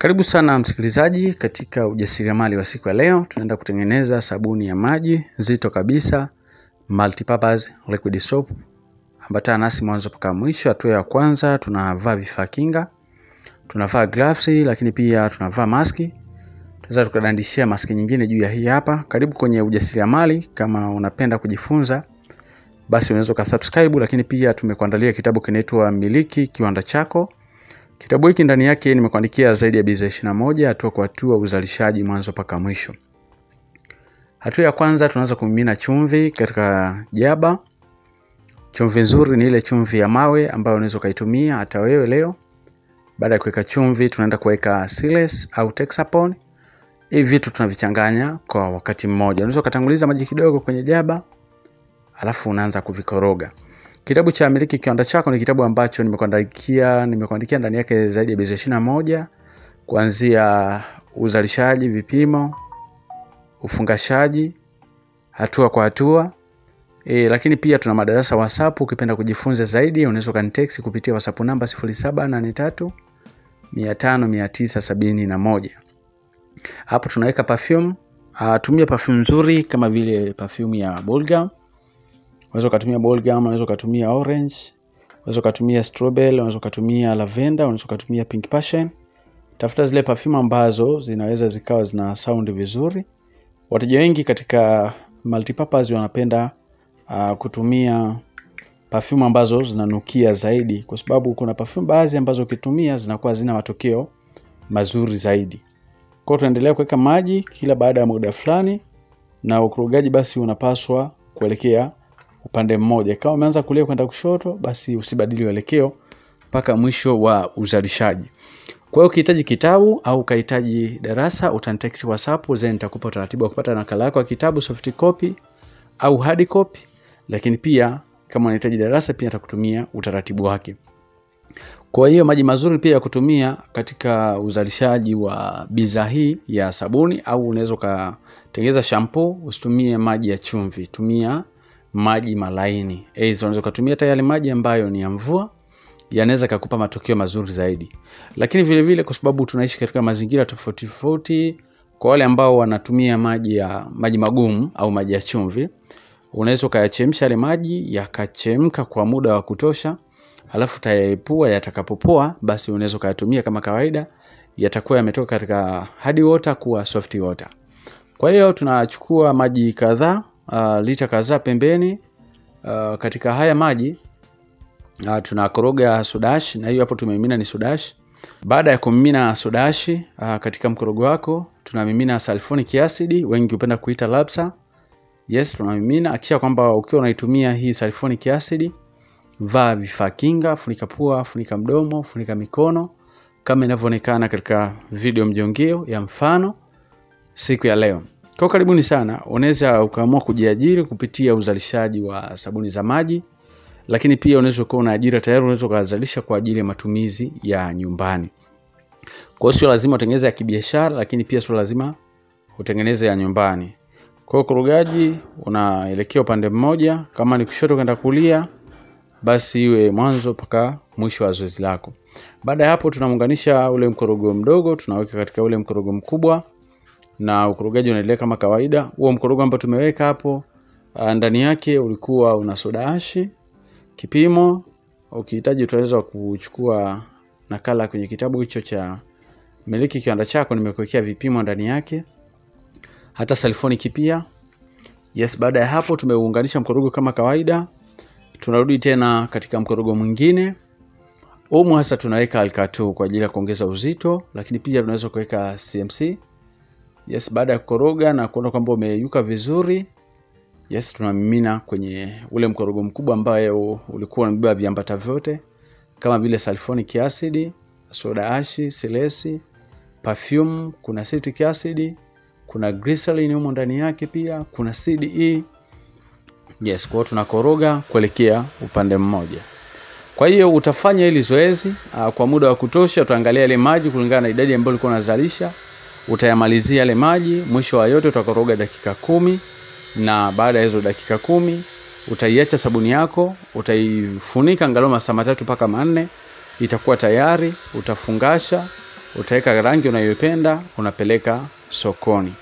Karibu sana msikilizaji katika ujasiriamali wa siku ya leo. Tunaenda kutengeneza sabuni ya maji nzito kabisa, multipurpose liquid soap. Ambatana nasi mwanzo mpaka mwisho. Hatua ya kwanza, tunavaa vifaa kinga, tunavaa gloves, lakini pia tunavaa maski. Tunaweza tukadandishia maski nyingine juu ya hii hapa. Karibu kwenye ujasiriamali. Kama unapenda kujifunza, basi unaweza kusubscribe, lakini pia tumekuandalia kitabu kinaitwa Miliki Kiwanda Chako. Kitabu hiki ndani yake nimekuandikia zaidi ya bidhaa 21 hatua kwa hatua uzalishaji mwanzo mpaka mwisho. Hatua ya kwanza, tunaanza kumimina chumvi katika jaba. Chumvi nzuri ni ile chumvi ya mawe ambayo unaweza kaitumia hata wewe leo. Baada ya kuweka chumvi, tunaenda kuweka siles au Texapon. Hivi vitu tunavichanganya kwa wakati mmoja. Unaweza kutanguliza maji kidogo kwenye jaba, alafu unaanza kuvikoroga. Kitabu cha Miliki Kiwanda Chako ni kitabu ambacho nimekuandikia ndani yake zaidi ya bidhaa 21, kuanzia uzalishaji, vipimo, ufungashaji, hatua kwa hatua. Lakini pia tuna madarasa WhatsApp. Ukipenda kujifunza zaidi, unaweza kunitext kupitia WhatsApp namba 0783 500 971. Hapo tunaweka perfume. Tumia perfume nzuri kama vile perfume ya Bulgam. Unaweza kutumia Bulgam, unaweza kutumia orange, unaweza kutumia strawberry, unaweza kutumia lavender, unaweza kutumia pink passion. Tafuta zile perfume ambazo zinaweza zikawa zina sound vizuri. Wateja wengi katika multipurpose wanapenda kutumia perfume ambazo zinanukia zaidi, kwa sababu kuna perfume baadhi ambazo ukitumia zinakuwa zina matokeo mazuri zaidi. Kwa hiyo tunaendelea kuweka maji kila baada ya muda fulani, na ukorogaji basi unapaswa kuelekea upande mmoja. Kama umeanza kulia kwenda kushoto, basi usibadili uelekeo mpaka mwisho wa uzalishaji. Kwa hiyo ukihitaji kitabu au ukihitaji darasa, utanitext WhatsApp, then nitakupa utaratibu wa kupata nakala yako ya kitabu soft copy au hard copy. Lakini pia kama unahitaji darasa, pia nitakutumia utaratibu wake. Kwa hiyo maji mazuri pia ya kutumia katika uzalishaji wa bidhaa hii ya sabuni, au unaweza kutengeneza shampoo, usitumie maji ya chumvi, tumia maji malaini. Unaweza kutumia tayari maji ambayo ni ya mvua, yanaweza kukupa matokeo mazuri zaidi. Lakini vile vile, kwa sababu tunaishi katika mazingira tofauti tofauti, kwa wale ambao wanatumia maji magumu au maji ya chumvi, unaweza kuyachemsha yale maji yakachemka kwa muda wa kutosha, alafu utayaepua. Yatakapopoa, basi unaweza kuyatumia kama kawaida, yatakuwa yametoka katika hard water kuwa soft water. Kwa hiyo tunachukua maji kadhaa, lita kadhaa pembeni. Katika haya maji tunakoroga soda ash, na hiyo hapo tumemimina ni soda ash. Baada ya kumimina soda ash katika mkorogo wako, tunamimina sulfonic acid, wengi hupenda kuita Labsa. Tunamimina. Hakikisha kwamba ukiwa unaitumia hii sulfonic acid, vaa vifaa kinga, funika pua, funika mdomo, funika mikono kama inavyoonekana katika video mjongeo ya mfano siku ya leo. Kwa karibuni sana. Unaweza ukaamua kujiajiri kupitia uzalishaji wa sabuni za maji, lakini pia unaweza kuwa una ajira tayari, unaweza kuzalisha kwa ajili ya matumizi ya nyumbani. Kwa hiyo sio lazima utengeneze ya kibiashara, lakini pia sio lazima utengeneze ya nyumbani. Kwa hiyo korogaji unaelekea upande mmoja, kama ni kushoto kwenda kulia, basi iwe mwanzo mpaka mwisho wa zoezi lako. Baada ya hapo, tunamuunganisha ule mkorogo mdogo, tunaweka katika ule mkorogo mkubwa, na ukorogaji unaendelea kama kawaida. Huo mkorogo ambao tumeweka hapo, ndani yake ulikuwa una soda ash. Kipimo ukihitaji utaweza kuchukua nakala kwenye kitabu hicho cha Miliki Kiwanda Chako, nimekuwekea vipimo ndani yake, hata sulfonic pia. Baada ya hapo tumeunganisha mkorogo kama kawaida. Tunarudi tena katika mkorogo mwingine. Humu hasa tunaweka alkatu kwa ajili ya kuongeza uzito, lakini pia tunaweza kuweka CMC. Baada ya kukoroga na kuona kwamba umeyuka vizuri, tunamimina kwenye ule mkorogo mkubwa ambao ulikuwa unabeba viambata vyote kama vile sulfonic acid, soda ash, silesi, perfume, kuna citric acid, kuna glycerin humo ndani yake, pia kuna CDE. Kwa hiyo tunakoroga kuelekea upande mmoja. Kwa hiyo utafanya hili zoezi kwa muda wa kutosha. Utaangalia yale maji kulingana na idadi ambayo ulikuwa unazalisha, utayamalizia yale maji. Mwisho wa yote utakoroga dakika 10, na baada ya hizo dakika 10 utaiacha sabuni yako, utaifunika angalau masaa 3 mpaka 4. itakuwa tayari, utafungasha, utaweka rangi unayoipenda, unapeleka sokoni.